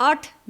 8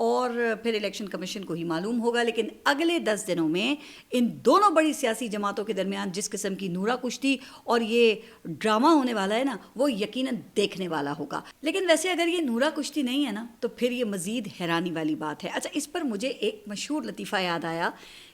اور پھر election commission کو ہی معلوم ہوگا. لیکن اگلے 10 دنوں میں ان دونوں بڑی سیاسی جماعتوں کے درمیان جس قسم کی نورا کشتی اور یہ ڈرامہ ہونے والا ہے نا وہ یقیناً دیکھنے والا ہوگا. لیکن ویسے اگر یہ نورا کشتی نہیں ہے نا تو پھر یہ مزید حیرانی والی بات ہے. اچھا اس پر مجھے ایک مشہور لطیفہ یاد آیا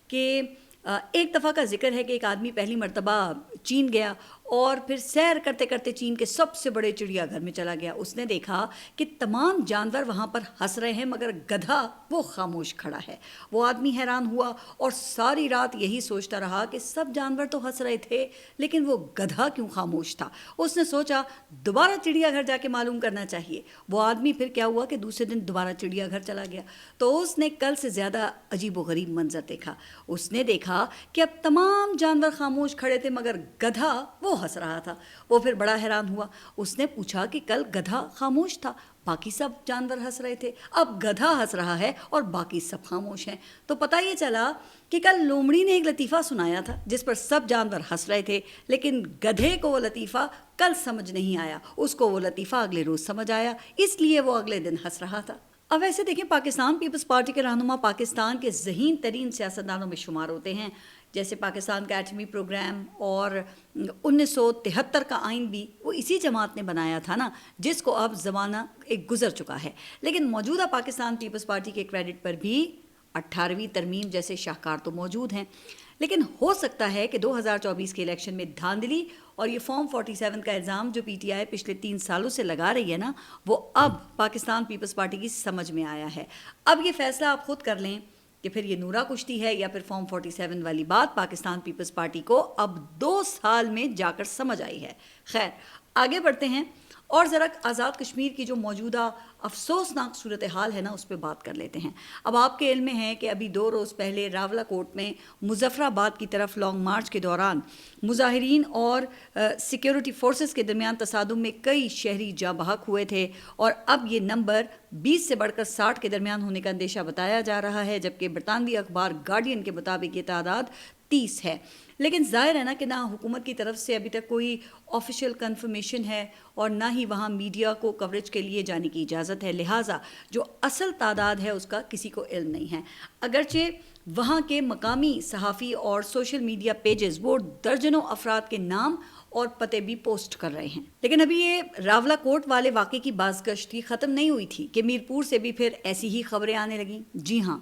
کہ ایک دفعہ کا ذکر ہے کہ ایک آدمی پہلی مرتبہ چین گیا اور پھر سیر کرتے کرتے چین کے سب سے بڑے چڑیا گھر میں چلا گیا. اس نے دیکھا کہ تمام جانور وہاں پر ہنس رہے ہیں مگر گدھا وہ خاموش کھڑا ہے. وہ آدمی حیران ہوا اور ساری رات یہی سوچتا رہا کہ سب جانور تو ہنس رہے تھے لیکن وہ گدھا کیوں خاموش تھا. اس نے سوچا دوبارہ چڑیا گھر جا کے معلوم کرنا چاہیے. وہ آدمی پھر کیا ہوا کہ دوسرے دن دوبارہ چڑیا گھر چلا گیا تو اس نے کل سے زیادہ عجیب و غریب منظر دیکھا. اس نے دیکھا کہ اب تمام جانور خاموش کھڑے تھے مگر گدھا وہ ہنس رہا تھا. وہ پھر بڑا حیران ہوا. اس نے پوچھا کہ کل گدھا خاموش تھا باقی سب جانور ہنس رہے تھے, اب گدھا ہنس رہا ہے اور باقی سب خاموش ہیں. تو پتہ یہ چلا کہ کل لومڑی نے ایک لطیفہ سنایا تھا جس پر سب جانور ہنس رہے تھے لیکن گدھے کو وہ لطیفہ کل سمجھ نہیں آیا. اس کو وہ لطیفہ اگلے روز سمجھ آیا اس لیے وہ اگلے دن ہنس رہا تھا. اب ایسے دیکھیں پاکستان پیپلز پارٹی کے رہنما پاکستان کے ذہین ترین سیاستدانوں میں شمار ہوتے ہیں. جیسے پاکستان کا ایٹمی پروگرام اور 1973 کا آئین بھی وہ اسی جماعت نے بنایا تھا نا جس کو اب زمانہ ایک گزر چکا ہے. لیکن موجودہ پاکستان پیپلز پارٹی کے کریڈٹ پر بھی 18ویں ترمیم جیسے شاہکار تو موجود ہیں. لیکن ہو سکتا ہے کہ 2024 کے الیکشن میں دھاندلی اور یہ فارم 47 کا الزام جو پی ٹی آئی پچھلے 3 سالوں سے لگا رہی ہے نا وہ اب پاکستان پیپلز پارٹی کی سمجھ میں آیا ہے. اب یہ فیصلہ آپ خود کر لیں کہ پھر یہ نورا کشتی ہے یا پھر فارم 47 والی بات پاکستان پیپلز پارٹی کو اب 2 سال میں جا کر سمجھ آئی ہے. خیر آگے بڑھتے ہیں اور ذرا آزاد کشمیر کی جو موجودہ افسوسناک صورتحال ہے نا اس پہ بات کر لیتے ہیں. اب آپ کے علم میں ہے کہ ابھی 2 روز پہلے راولہ کوٹ میں مظفر آباد کی طرف لانگ مارچ کے دوران مظاہرین اور سیکیورٹی فورسز کے درمیان تصادم میں کئی شہری جاں بحق ہوئے تھے اور اب یہ نمبر 20 سے بڑھ کر 60 کے درمیان ہونے کا اندیشہ بتایا جا رہا ہے جبکہ برطانوی اخبار گارڈین کے مطابق یہ تعداد 30 ہے. لیکن ظاہر ہے نا کہ نہ حکومت کی طرف سے ابھی تک کوئی آفیشیل کنفرمیشن ہے اور نہ ہی وہاں میڈیا کو کوریج کے لیے جانے کی اجازت ہے. لہٰذا جو اصل تعداد ہے اس کا کسی کو علم نہیں ہے. اگرچہ وہاں کے مقامی صحافی اور سوشل میڈیا پیجز وہ درجنوں افراد کے نام اور پتے بھی پوسٹ کر رہے ہیں. لیکن ابھی یہ راولہ کوٹ والے واقعے کی بازگشتی ختم نہیں ہوئی تھی کہ میرپور سے بھی پھر ایسی ہی خبریں آنے لگیں. جی ہاں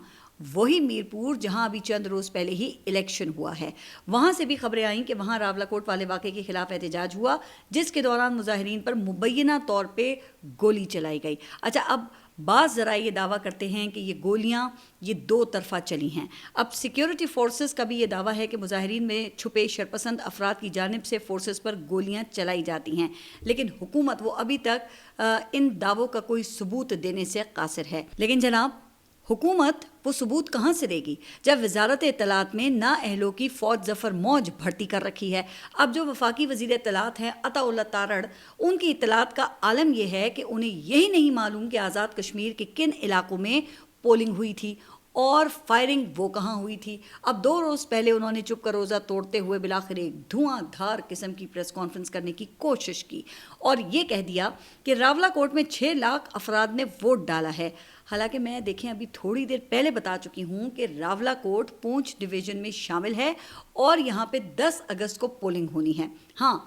وہی میرپور جہاں ابھی چند روز پہلے ہی الیکشن ہوا ہے وہاں سے بھی خبریں آئیں کہ وہاں راولہ کوٹ والے واقعے کے خلاف احتجاج ہوا جس کے دوران مظاہرین پر مبینہ طور پہ گولی چلائی گئی. اچھا اب بعض ذرائع یہ دعویٰ کرتے ہیں کہ یہ گولیاں یہ 2 طرفہ چلی ہیں. اب سیکیورٹی فورسز کا بھی یہ دعویٰ ہے کہ مظاہرین میں چھپے شرپسند افراد کی جانب سے فورسز پر گولیاں چلائی جاتی ہیں لیکن حکومت وہ ابھی تک ان دعووں کا کوئی ثبوت دینے سے قاصر ہے. لیکن جناب حکومت وہ ثبوت کہاں سے دے گی جب وزارت اطلاعات میں نااہلوں کی فوج ظفر موج بھرتی کر رکھی ہے. اب جو وفاقی وزیر اطلاعات ہیں عطا اللہ تارڑ ان کی اطلاعات کا عالم یہ ہے کہ انہیں یہی نہیں معلوم کہ آزاد کشمیر کے کن علاقوں میں پولنگ ہوئی تھی اور فائرنگ وہ کہاں ہوئی تھی. اب 2 روز پہلے انہوں نے چپ کر روزہ توڑتے ہوئے بلاخر ایک دھواں دھار قسم کی پریس کانفرنس کرنے کی کوشش کی اور یہ کہہ دیا کہ راولہ کوٹ میں 6 لاکھ افراد نے ووٹ ڈالا ہے. حالانکہ میں دیکھیں ابھی تھوڑی دیر پہلے بتا چکی ہوں کہ راولہ کوٹ پونچھ ڈویژن میں شامل ہے اور یہاں پہ 10 اگست کو پولنگ ہونی ہے. ہاں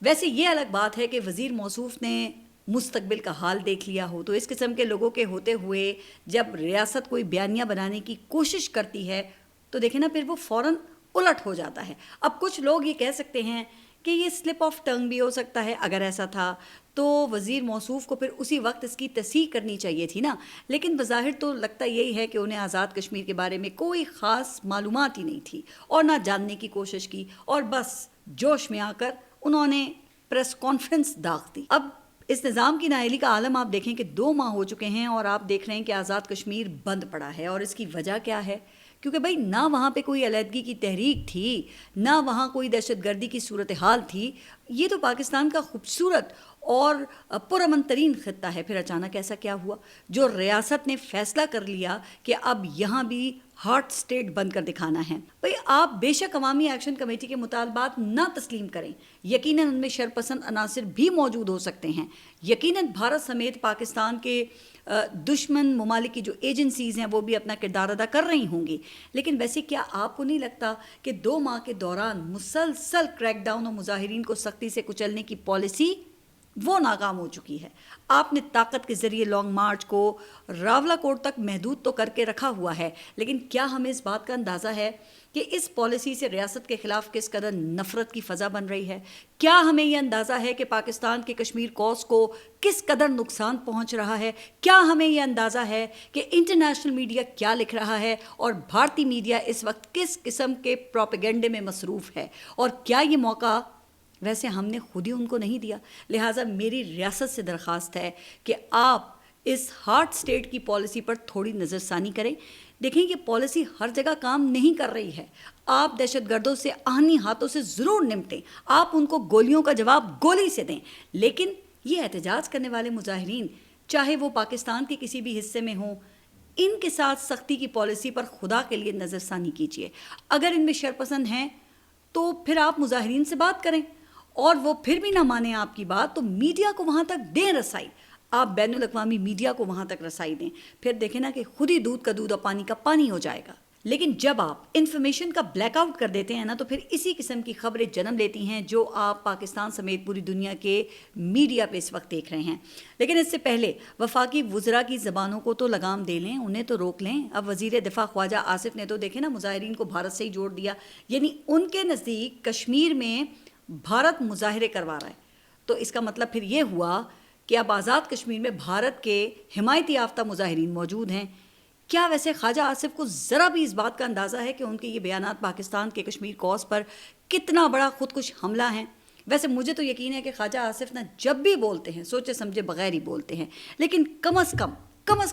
ویسے یہ الگ بات ہے کہ وزیر موصوف نے مستقبل کا حال دیکھ لیا ہو تو اس قسم کے لوگوں کے ہوتے ہوئے جب ریاست کوئی بیانیہ بنانے کی کوشش کرتی ہے تو دیکھیں نا پھر وہ فوراً الٹ ہو جاتا ہے. اب کچھ لوگ یہ کہہ سکتے ہیں کہ یہ سلپ آف ٹنگ بھی ہو سکتا ہے. اگر ایسا تھا تو وزیر موصوف کو پھر اسی وقت اس کی تصحیح کرنی چاہیے تھی نا. لیکن بظاہر تو لگتا یہی ہے کہ انہیں آزاد کشمیر کے بارے میں کوئی خاص معلومات ہی نہیں تھی اور نہ جاننے کی کوشش کی اور بس جوش میں آ کر انہوں نے پریس کانفرنس داغ دی. اب اس نظام کی نااہلی کا عالم آپ دیکھیں کہ 2 ماہ ہو چکے ہیں اور آپ دیکھ رہے ہیں کہ آزاد کشمیر بند پڑا ہے. اور اس کی وجہ کیا ہے؟ کیونکہ بھائی نہ وہاں پہ کوئی علیحدگی کی تحریک تھی نہ وہاں کوئی دہشت گردی کی صورتحال تھی. یہ تو پاکستان کا خوبصورت اور پرامن ترین خطہ ہے، پھر اچانک ایسا کیا ہوا جو ریاست نے فیصلہ کر لیا کہ اب یہاں بھی ہارٹ اسٹیٹ بند کر دکھانا ہے؟ بھئی آپ بے شک عوامی ایکشن کمیٹی کے مطالبات نہ تسلیم کریں، یقیناً ان میں شرپسند عناصر بھی موجود ہو سکتے ہیں، یقیناً بھارت سمیت پاکستان کے دشمن ممالک کی جو ایجنسیز ہیں وہ بھی اپنا کردار ادا کر رہی ہوں گی، لیکن ویسے کیا آپ کو نہیں لگتا کہ 2 ماہ کے دوران مسلسل کریک ڈاؤن اور مظاہرین کو سختی سے کچلنے کی پالیسی وہ ناکام ہو چکی ہے؟ آپ نے طاقت کے ذریعے لانگ مارچ کو راولا کوٹ تک محدود تو کر کے رکھا ہوا ہے، لیکن کیا ہمیں اس بات کا اندازہ ہے کہ اس پالیسی سے ریاست کے خلاف کس قدر نفرت کی فضا بن رہی ہے؟ کیا ہمیں یہ اندازہ ہے کہ پاکستان کے کشمیر کوس کو کس قدر نقصان پہنچ رہا ہے؟ کیا ہمیں یہ اندازہ ہے کہ انٹرنیشنل میڈیا کیا لکھ رہا ہے اور بھارتی میڈیا اس وقت کس قسم کے پروپیگنڈے میں مصروف ہے؟ اور کیا یہ موقع ویسے ہم نے خود ہی ان کو نہیں دیا؟ لہٰذا میری ریاست سے درخواست ہے کہ آپ اس ہارٹ اسٹیٹ کی پالیسی پر تھوڑی نظر ثانی کریں۔ دیکھیں یہ پالیسی ہر جگہ کام نہیں کر رہی ہے، آپ دہشت گردوں سے آہنی ہاتھوں سے ضرور نمٹیں، آپ ان کو گولیوں کا جواب گولی سے دیں، لیکن یہ احتجاج کرنے والے مظاہرین چاہے وہ پاکستان کے کسی بھی حصے میں ہوں، ان کے ساتھ سختی کی پالیسی پر خدا کے لیے نظر ثانی کیجیے۔ اگر ان میں شرپسند ہیں تو پھر آپ مظاہرین سے بات کریں، اور وہ پھر بھی نہ مانیں آپ کی بات تو میڈیا کو وہاں تک دیں رسائی، آپ بین الاقوامی میڈیا کو وہاں تک رسائی دیں، پھر دیکھیں نا کہ خود ہی دودھ کا دودھ اور پانی کا پانی ہو جائے گا۔ لیکن جب آپ انفارمیشن کا بلیک آؤٹ کر دیتے ہیں نا تو پھر اسی قسم کی خبریں جنم لیتی ہیں جو آپ پاکستان سمیت پوری دنیا کے میڈیا پہ اس وقت دیکھ رہے ہیں۔ لیکن اس سے پہلے وفاقی وزراء کی زبانوں کو تو لگام دے لیں، انہیں تو روک لیں۔ اب وزیر دفاع خواجہ آصف نے تو دیکھیں نا مظاہرین کو بھارت سے ہی جوڑ دیا، یعنی ان کے نزدیک کشمیر میں بھارت مظاہرے کروا رہا ہے، تو اس کا مطلب پھر یہ ہوا کہ اب آزاد کشمیر میں بھارت کے حمایتی یافتہ مظاہرین موجود ہیں۔ کیا ویسے خواجہ آصف کو ذرا بھی اس بات کا اندازہ ہے کہ ان کے یہ بیانات پاکستان کے کشمیر کوس پر کتنا بڑا خودکش حملہ ہیں؟ ویسے مجھے تو یقین ہے کہ خواجہ آصف نا جب بھی بولتے ہیں سوچے سمجھے بغیر ہی بولتے ہیں، لیکن کم از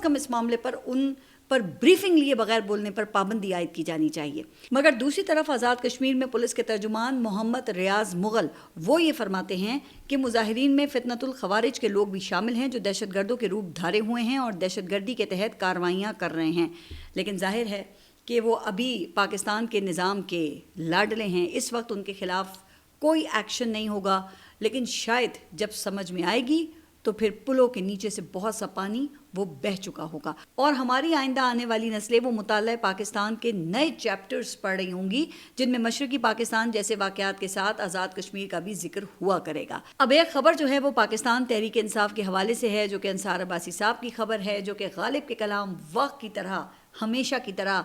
کم اس معاملے پر ان پر بریفنگ لیے بغیر بولنے پر پابندی عائد کی جانی چاہیے۔ مگر دوسری طرف آزاد کشمیر میں پولیس کے ترجمان محمد ریاض مغل وہ یہ فرماتے ہیں کہ مظاہرین میں فتنۃ الخوارج کے لوگ بھی شامل ہیں جو دہشت گردوں کے روپ دھارے ہوئے ہیں اور دہشت گردی کے تحت کارروائیاں کر رہے ہیں، لیکن ظاہر ہے کہ وہ ابھی پاکستان کے نظام کے لاڈلے ہیں، اس وقت ان کے خلاف کوئی ایکشن نہیں ہوگا، لیکن شاید جب سمجھ میں آئے گی تو پھر پلوں کے نیچے سے بہت سا پانی وہ بہہ چکا ہوگا، اور ہماری آئندہ آنے والی نسلیں وہ مطالعہ پاکستان کے نئے چیپٹرز پڑھ رہی ہوں گی جن میں مشرقی پاکستان جیسے واقعات کے ساتھ آزاد کشمیر کا بھی ذکر ہوا کرے گا۔ اب ایک خبر جو ہے وہ پاکستان تحریک انصاف کے حوالے سے ہے جو کہ انصار عباسی صاحب کی خبر ہے، جو کہ غالب کے کلام وقت کی طرح ہمیشہ کی طرح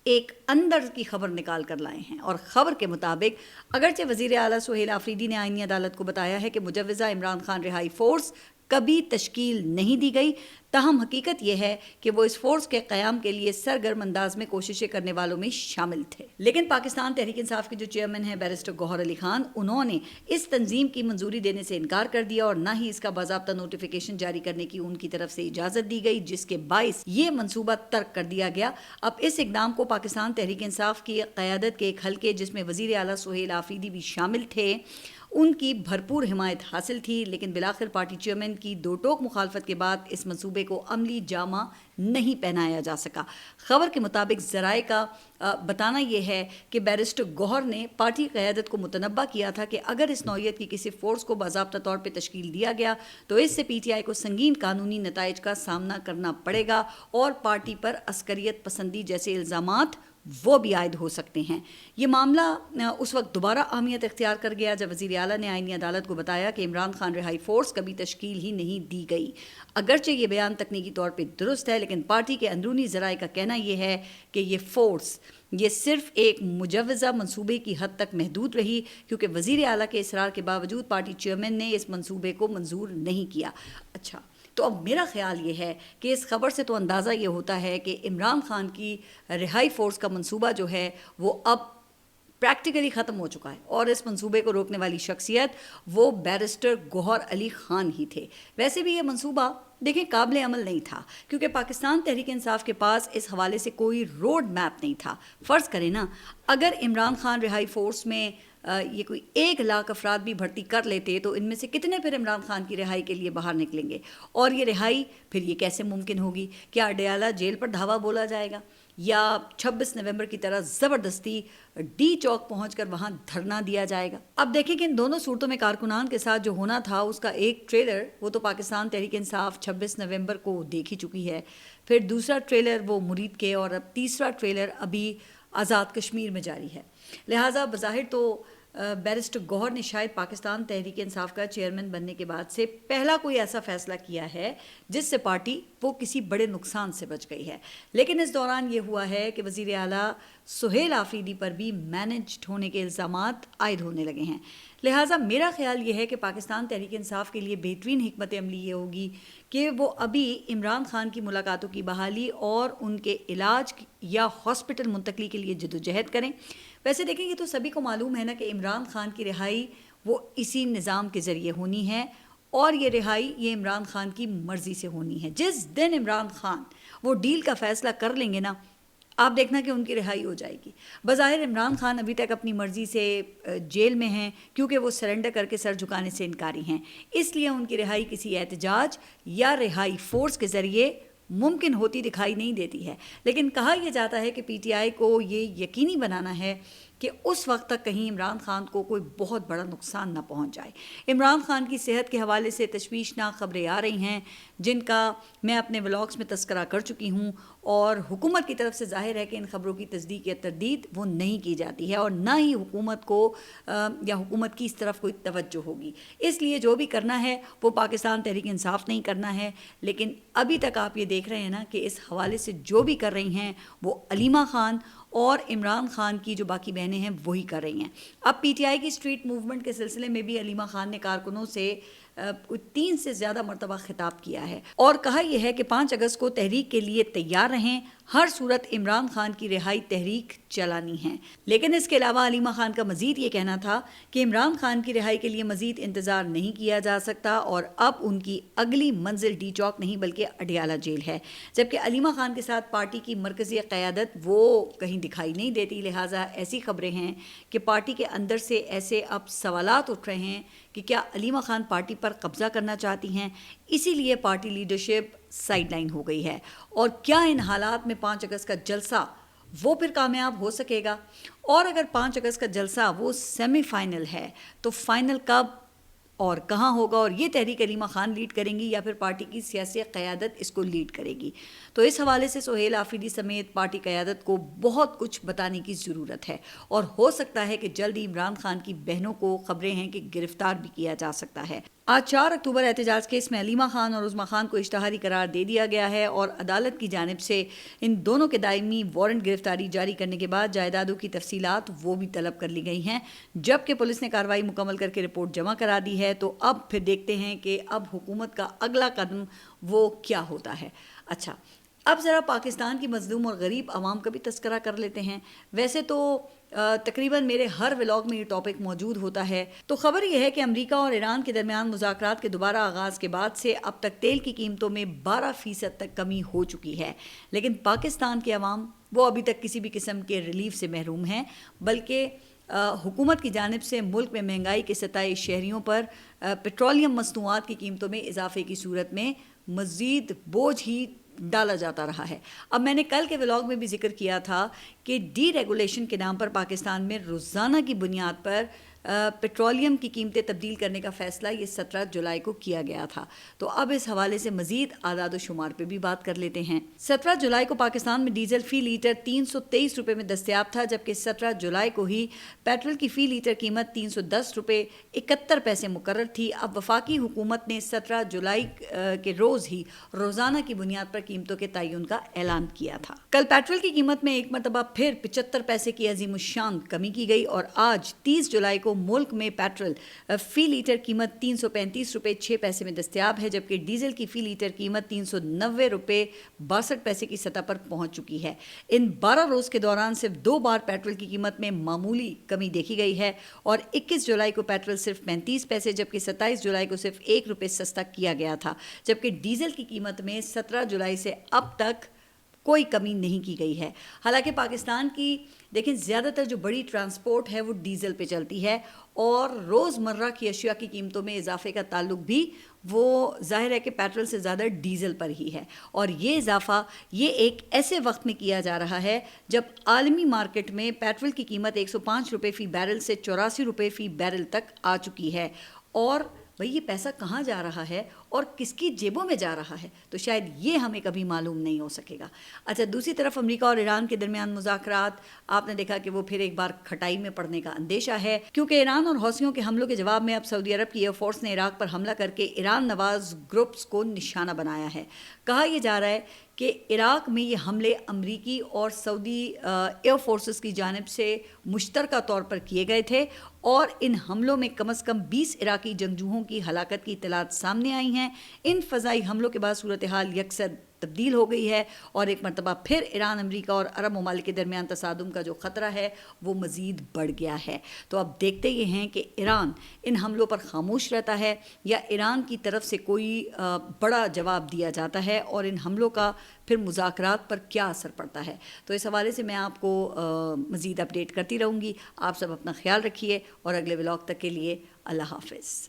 ایک اندر کی خبر نکال کر لائے ہیں، اور خبر کے مطابق اگرچہ وزیر اعلیٰ سہیل آفریدی نے آئینی عدالت کو بتایا ہے کہ مجوزہ عمران خان رہائی فورس کبھی تشکیل نہیں دی گئی، تاہم حقیقت یہ ہے کہ وہ اس فورس کے قیام کے لیے سرگرم انداز میں کوششیں کرنے والوں میں شامل تھے۔ لیکن پاکستان تحریک انصاف کے جو چیئرمین ہیں بیرسٹر گوہر علی خان، انہوں نے اس تنظیم کی منظوری دینے سے انکار کر دیا اور نہ ہی اس کا باضابطہ نوٹیفیکیشن جاری کرنے کی ان کی طرف سے اجازت دی گئی، جس کے باعث یہ منصوبہ ترک کر دیا گیا۔ اب اس اقدام کو پاکستان تحریک انصاف کی قیادت کے ایک حلقے جس میں وزیر اعلیٰ سہیل آفریدی بھی شامل تھے ان کی بھرپور حمایت حاصل تھی، لیکن بالآخر پارٹی چیئرمین کی دو ٹوک مخالفت کے بعد اس منصوبے کو عملی جامہ نہیں پہنایا جا سکا۔ خبر کے مطابق ذرائع کا بتانا یہ ہے کہ بیرسٹر گوہر نے پارٹی قیادت کو متنبہ کیا تھا کہ اگر اس نوعیت کی کسی فورس کو باضابطہ طور پہ تشکیل دیا گیا تو اس سے پی ٹی آئی کو سنگین قانونی نتائج کا سامنا کرنا پڑے گا اور پارٹی پر عسکریت پسندی جیسے الزامات وہ بھی عائد ہو سکتے ہیں۔ یہ معاملہ اس وقت دوبارہ اہمیت اختیار کر گیا جب وزیر اعلیٰ نے آئینی عدالت کو بتایا کہ عمران خان رہائی فورس کبھی تشکیل ہی نہیں دی گئی۔ اگرچہ یہ بیان تکنیکی طور پہ درست ہے، لیکن پارٹی کے اندرونی ذرائع کا کہنا یہ ہے کہ یہ فورس یہ صرف ایک مجوزہ منصوبے کی حد تک محدود رہی، کیونکہ وزیر اعلیٰ کے اصرار کے باوجود پارٹی چیئرمین نے اس منصوبے کو منظور نہیں کیا۔ اچھا، تو اب میرا خیال یہ ہے کہ اس خبر سے تو اندازہ یہ ہوتا ہے کہ عمران خان کی رہائی فورس کا منصوبہ جو ہے وہ اب پریکٹیکلی ختم ہو چکا ہے، اور اس منصوبے کو روکنے والی شخصیت وہ بیرسٹر گوہر علی خان ہی تھے۔ ویسے بھی یہ منصوبہ دیکھیں قابل عمل نہیں تھا، کیونکہ پاکستان تحریک انصاف کے پاس اس حوالے سے کوئی روڈ میپ نہیں تھا۔ فرض کریں نا اگر عمران خان رہائی فورس میں یہ کوئی 1 لاکھ افراد بھی بھرتی کر لیتے تو ان میں سے کتنے پھر عمران خان کی رہائی کے لیے باہر نکلیں گے؟ اور یہ رہائی پھر یہ کیسے ممکن ہوگی؟ کیا اڈیالہ جیل پر دھاوا بولا جائے گا یا 26 نومبر کی طرح زبردستی ڈی چوک پہنچ کر وہاں دھرنا دیا جائے گا؟ اب دیکھیں کہ ان دونوں صورتوں میں کارکنان کے ساتھ جو ہونا تھا اس کا ایک ٹریلر وہ تو پاکستان تحریک انصاف 26 نومبر کو دیکھ ہی چکی ہے، پھر دوسرا ٹریلر وہ مرید کے، اور اب تیسرا ٹریلر ابھی آزاد کشمیر میں جاری ہے۔ لہٰذا بظاہر تو بیرسٹر گوہر نے شاید پاکستان تحریک انصاف کا چیئرمین بننے کے بعد سے پہلا کوئی ایسا فیصلہ کیا ہے جس سے پارٹی وہ کسی بڑے نقصان سے بچ گئی ہے، لیکن اس دوران یہ ہوا ہے کہ وزیر اعلیٰ سہیل آفریدی پر بھی مینجڈ ہونے کے الزامات عائد ہونے لگے ہیں۔ لہٰذا میرا خیال یہ ہے کہ پاکستان تحریک انصاف کے لیے بہترین حکمت عملی یہ ہوگی کہ وہ ابھی عمران خان کی ملاقاتوں کی بحالی اور ان کے علاج یا ہاسپٹل منتقلی کے لیے جدوجہد کریں۔ ویسے دیکھیں گے تو سبھی کو معلوم ہے نا کہ عمران خان کی رہائی وہ اسی نظام کے ذریعے ہونی ہے، اور یہ رہائی یہ عمران خان کی مرضی سے ہونی ہے۔ جس دن عمران خان وہ ڈیل کا فیصلہ کر لیں گے نا، آپ دیکھنا کہ ان کی رہائی ہو جائے گی۔ بظاہر عمران خان ابھی تک اپنی مرضی سے جیل میں ہیں کیونکہ وہ سرنڈر کر کے سر جھکانے سے انکاری ہیں، اس لیے ان کی رہائی کسی احتجاج یا رہائی فورس کے ذریعے ممکن ہوتی دکھائی نہیں دیتی ہے۔ لیکن کہا یہ جاتا ہے کہ پی ٹی آئی کو یہ یقینی بنانا ہے کہ اس وقت تک کہیں عمران خان کو کوئی بہت بڑا نقصان نہ پہنچ جائے۔ عمران خان کی صحت کے حوالے سے تشویشناک خبریں آ رہی ہیں جن کا میں اپنے ولاگز میں تذکرہ کر چکی ہوں، اور حکومت کی طرف سے ظاہر ہے کہ ان خبروں کی تصدیق یا تردید وہ نہیں کی جاتی ہے، اور نہ ہی حکومت کو یا حکومت کی اس طرف کوئی توجہ ہوگی۔ اس لیے جو بھی کرنا ہے وہ پاکستان تحریک انصاف نہیں کرنا ہے، لیکن ابھی تک آپ یہ دیکھ رہے ہیں نا کہ اس حوالے سے جو بھی کر رہی ہیں وہ علیمہ خان اور عمران خان کی جو باقی بہنیں ہیں وہی کر رہی ہیں۔ اب پی ٹی آئی کی اسٹریٹ موومنٹ کے سلسلے میں بھی علیمہ خان نے کارکنوں سے 3 سے زیادہ مرتبہ خطاب کیا ہے اور کہا یہ ہے کہ 5 اگست کو تحریک کے لیے تیار رہیں، ہر صورت عمران خان کی رہائی تحریک چلانی ہے۔ لیکن اس کے علاوہ علیمہ خان کا مزید یہ کہنا تھا کہ عمران خان کی رہائی کے لیے مزید انتظار نہیں کیا جا سکتا، اور اب ان کی اگلی منزل ڈی چوک نہیں بلکہ اڈیالہ جیل ہے، جبکہ علیمہ خان کے ساتھ پارٹی کی مرکزی قیادت وہ کہیں دکھائی نہیں دیتی۔ لہٰذا ایسی خبریں ہیں کہ پارٹی کے اندر سے ایسے اب سوالات اٹھ رہے ہیں کہ کیا علیمہ خان پارٹی پر قبضہ کرنا چاہتی ہیں، اسی لیے پارٹی لیڈرشپ سائیڈ لائن ہو گئی ہے، اور کیا ان حالات میں 5 اگست کا جلسہ وہ پھر کامیاب ہو سکے گا؟ اور اگر 5 اگست کا جلسہ وہ سیمی فائنل ہے تو فائنل کب اور کہاں ہوگا، اور یہ تحریک علیمہ خان لیڈ کریں گی یا پھر پارٹی کی سیاسی قیادت اس کو لیڈ کرے گی؟ تو اس حوالے سے سہیل آفریدی سمیت پارٹی قیادت کو بہت کچھ بتانے کی ضرورت ہے، اور ہو سکتا ہے کہ جلد ہی عمران خان کی بہنوں کو خبریں ہیں کہ گرفتار بھی کیا جا سکتا ہے۔ آج 4 اکتوبر احتجاج کیس میں علیمہ خان اور عظمیٰ خان کو اشتہاری قرار دے دیا گیا ہے، اور عدالت کی جانب سے ان دونوں کے دائمی وارنٹ گرفتاری جاری کرنے کے بعد جائیدادوں کی تفصیلات وہ بھی طلب کر لی گئی ہیں، جبکہ پولیس نے کارروائی مکمل کر کے رپورٹ جمع کرا دی ہے۔ تو اب پھر دیکھتے ہیں کہ اب حکومت کا اگلا قدم وہ کیا ہوتا ہے۔ اچھا، اب ذرا پاکستان کی مظلوم اور غریب عوام کا بھی تذکرہ کر لیتے ہیں۔ ویسے تو تقریباً میرے ہر ولاگ میں یہ ٹاپک موجود ہوتا ہے۔ تو خبر یہ ہے کہ امریکہ اور ایران کے درمیان مذاکرات کے دوبارہ آغاز کے بعد سے اب تک تیل کی قیمتوں میں 12% تک کمی ہو چکی ہے، لیکن پاکستان کے عوام وہ ابھی تک کسی بھی قسم کے ریلیف سے محروم ہیں، بلکہ حکومت کی جانب سے ملک میں مہنگائی کے 27 شہریوں پر پیٹرولیم مصنوعات کی قیمتوں میں اضافے کی صورت میں مزید بوجھ ہی ڈالا جاتا رہا ہے۔ اب میں نے کل کے ولاگ میں بھی ذکر کیا تھا کہ ڈی ریگولیشن کے نام پر پاکستان میں روزانہ کی بنیاد پر پیٹرولیم کی قیمتیں تبدیل کرنے کا فیصلہ یہ 17 جولائی کو کیا گیا تھا۔ تو اب اس حوالے سے مزید اعداد و شمار پہ بھی بات کر لیتے ہیں۔ 17 جولائی کو پاکستان میں ڈیزل فی لیٹر 323 روپے میں دستیاب تھا، جبکہ 17 جولائی کو ہی پیٹرول کی فی لیٹر قیمت 310 روپے 71 پیسے مقرر تھی۔ اب وفاقی حکومت نے 17 جولائی کے روز ہی روزانہ کی بنیاد پر قیمتوں کے تعین کا اعلان کیا تھا۔ کل پیٹرول کی قیمت میں ایک مرتبہ پھر 75 پیسے کی عظیم الشان کمی کی گئی، اور آج 30 جولائی کو ملک میں پیٹرول فی لیٹر قیمت 335 روپے 6 پیسے میں دستیاب ہے، جبکہ ڈیزل کی فی لیٹر قیمت 390 روپے 62 پیسے کی سطح پر پہنچ چکی ہے۔ ان 12 روز کے دوران صرف 2 بار پیٹرول کی قیمت میں معمولی کمی دیکھی گئی ہے، اور 21 جولائی کو پیٹرول صرف 35 پیسے جبکہ 27 جولائی کو صرف 1 روپے سستا کیا گیا تھا، جبکہ ڈیزل کی قیمت میں 17 جولائی سے اب تک کوئی کمی نہیں کی گئی ہے. حالانکہ پاکستان کی دیکھیں زیادہ تر جو بڑی ٹرانسپورٹ ہے وہ ڈیزل پہ چلتی ہے اور روزمرہ کی اشیاء کی قیمتوں میں اضافے کا تعلق بھی وہ ظاہر ہے کہ پیٹرول سے زیادہ ڈیزل پر ہی ہے. اور یہ اضافہ یہ ایک ایسے وقت میں کیا جا رہا ہے جب عالمی مارکیٹ میں پیٹرول کی قیمت 105 روپے فی بیرل سے 84 روپے فی بیرل تک آ چکی ہے. اور بھئی یہ پیسہ کہاں جا رہا ہے اور کس کی جیبوں میں جا رہا ہے تو شاید یہ ہمیں کبھی معلوم نہیں ہو سکے گا. اچھا، دوسری طرف امریکہ اور ایران کے درمیان مذاکرات آپ نے دیکھا کہ وہ پھر ایک بار کھٹائی میں پڑنے کا اندیشہ ہے، کیونکہ ایران اور حوثیوں کے حملوں کے جواب میں اب سعودی عرب کی ایئر فورس نے عراق پر حملہ کر کے ایران نواز گروپس کو نشانہ بنایا ہے. کہا یہ جا رہا ہے کہ عراق میں یہ حملے امریکی اور سعودی ایئر فورسز کی جانب سے مشترکہ طور پر کیے گئے تھے اور ان حملوں میں کم از کم 20 عراقی جنگجوؤں کی ہلاکت کی اطلاعات سامنے آئی ہیں. ان فضائی حملوں کے بعد صورتحال یکسر تبدیل ہو گئی ہے اور ایک مرتبہ پھر ایران، امریکہ اور عرب ممالک کے درمیان تصادم کا جو خطرہ ہے وہ مزید بڑھ گیا ہے. تو اب دیکھتے یہ ہیں کہ ایران ان حملوں پر خاموش رہتا ہے یا ایران کی طرف سے کوئی بڑا جواب دیا جاتا ہے اور ان حملوں کا پھر مذاکرات پر کیا اثر پڑتا ہے. تو اس حوالے سے میں آپ کو مزید اپڈیٹ کرتی رہوں گی. آپ سب اپنا خیال رکھیے اور اگلے ولاگ تک کے لیے اللہ حافظ.